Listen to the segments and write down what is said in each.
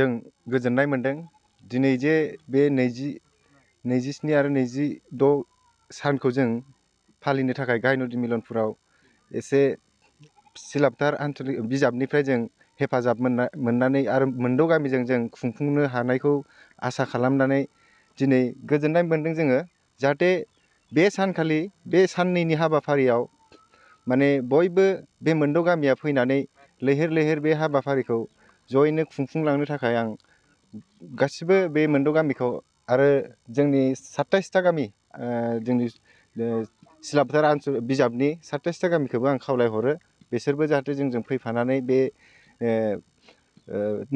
जों गोजोननाय मोन्दों। दिनै जे बे 27 आरो 26 सानखौ जों फालिनो थाखाय गाहाय नदि मिलनपुराव एसे सिलापथार आनसलिक बिजाबनिफ्राय जों हेफाजाब मोननानै आरो मोनद' गामिजों जों खुंफुंनो हानायखौ आसा खालामनानै दिनै गोजोननाय मोन्दों जोङो। जाहाथे बे सानखालि बे साननैनि हाबाफारियाव माने बयबो बे मोनद' गामिया फैनानै लैहोर लैहोर बे हाबाफारिखौ जयैनो खुंफुंलांनो थाखाय आं गासिबो बे मोनद' गामिखौ आरो जोंनि 27टा गामि जोंनि सिलापथार बिजाबनि 27टा गामिखौबो आं खावलायहरो बिसोरबो जाहाथे जोंजों फैफानानै बे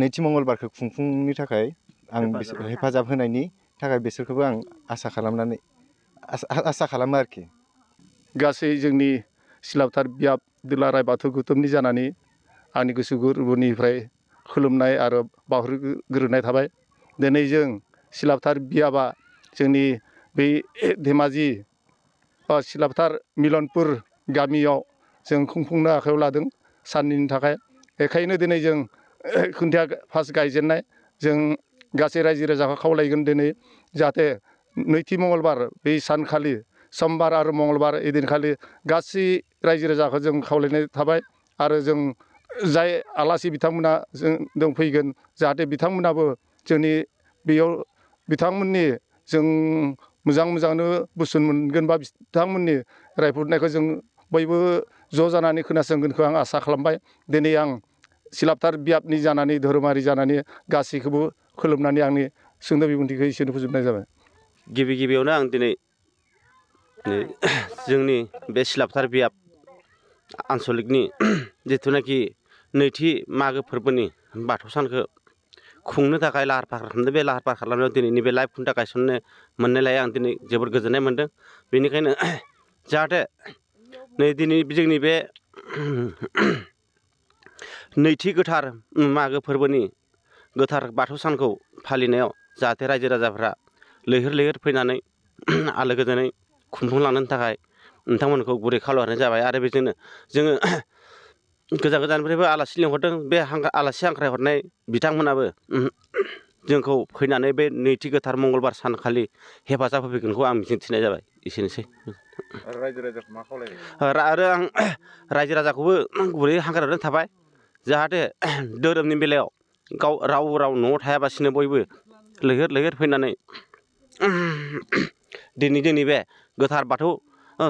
नैथि मंगलबारखौ खुंफुंनो थाखाय आं हेफाजाब होनायनि थाखाय बिसोरखौबो आं आसा खालामो आरोखि। गासै जोंनि सिलापथार बियाब दुलाराय बाथौ गौथुमनि जानानै आंनि गोसो गोरबोनिफ्राय खुलुमनाय आरो बावहरग्रोनाय थाबाय। दिनै जों सिलापथार बियाबा जोंनि बै धेमाजि सिलापथार मिलनपुर गामियाव जों खुंफुंनो आखायाव लादों साननैनि थाखाय। बेखायनो दिनै जों खुन्थिया फार्स्ट गायजेननाय जों गासै रायजो राजाखौ खावलायगोन दिनै जाहाथे नैथि मंगलबार बै सानखालि समबार आरो मंगलबार एदिनखालि गासै रायजो राजाखौ जों खावलायनाय थाबाय आरो जों जाय आलासि बिथांमोना जों फैगोन जाहाथे बिथांमोनाबो जोंनि बेयाव बिथांमोननि जों मोजांनो बोसोन मोनगोन बा बिथांमोननि रायफोरनायखौ जों बयबो ज' जानानै खोनासंगोनखौ आं आसा खालामबाय। दिनै आं सिलापथार बियाबनि जानानै धोरोमारि जानानै गासैखौबो खुलुमनानै आंनि सुंद' बिबुंथिखौ एसेनो फोजोबनाय जाबाय। गिबियावनो आं दिनै जोंनि बे सिलापथार बियाब आनसलिकनि जिथुनाखि नैथि मागो फोरबोनि बाथौ सानखौ खुंनो थाखाय लाहार फाहार खालामदों। बे लाहार फाहार खालामनायाव दिनैनि बे लाइभ खुन्था गायसननो मोननायलाय आं दिनै जोबोद गोजोननाय मोन्दों। बेनिखायनो जाहाथे दिनै जोंनि बे नैथि गोथार मागो फोरबोनि गोथार बाथौ सानखौ फालिनायाव जाहाथे रायजो राजाफ्रा लैहोर लैहोर फैनानै आलो गोजोनै खुंफुंलांनो थाखाय नोंथांमोनखौ गुरै खावलायहरनाय जाबाय। आरो बेजोंनो जोङो गोजान गोजाननिफ्रायबो आलासि लिंहरदों। बे आलासि हांख्रायहरनाय बिथांमोनाबो जोंखौ फैनानै बे नैथि गोथार मंगलबार सानखालि हेफाजाब होफैगोनखौ आं मिजिंथिनाय जाबाय। एसेनोसै। आरो आं रायजो राजाखौबो गुरै हांख्रायहरनाय थाबाय जाहाथे धोरोमनि बेलायाव राव न'आव थायाबासिनो बयबो लैहोर लैहोर फैनानै दिनै जोंनि बे गोथार बाथौ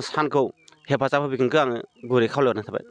सानखौ हेफाजाब होफैगोनखौ आङो गुरै खावलायहरनाय थाबाय।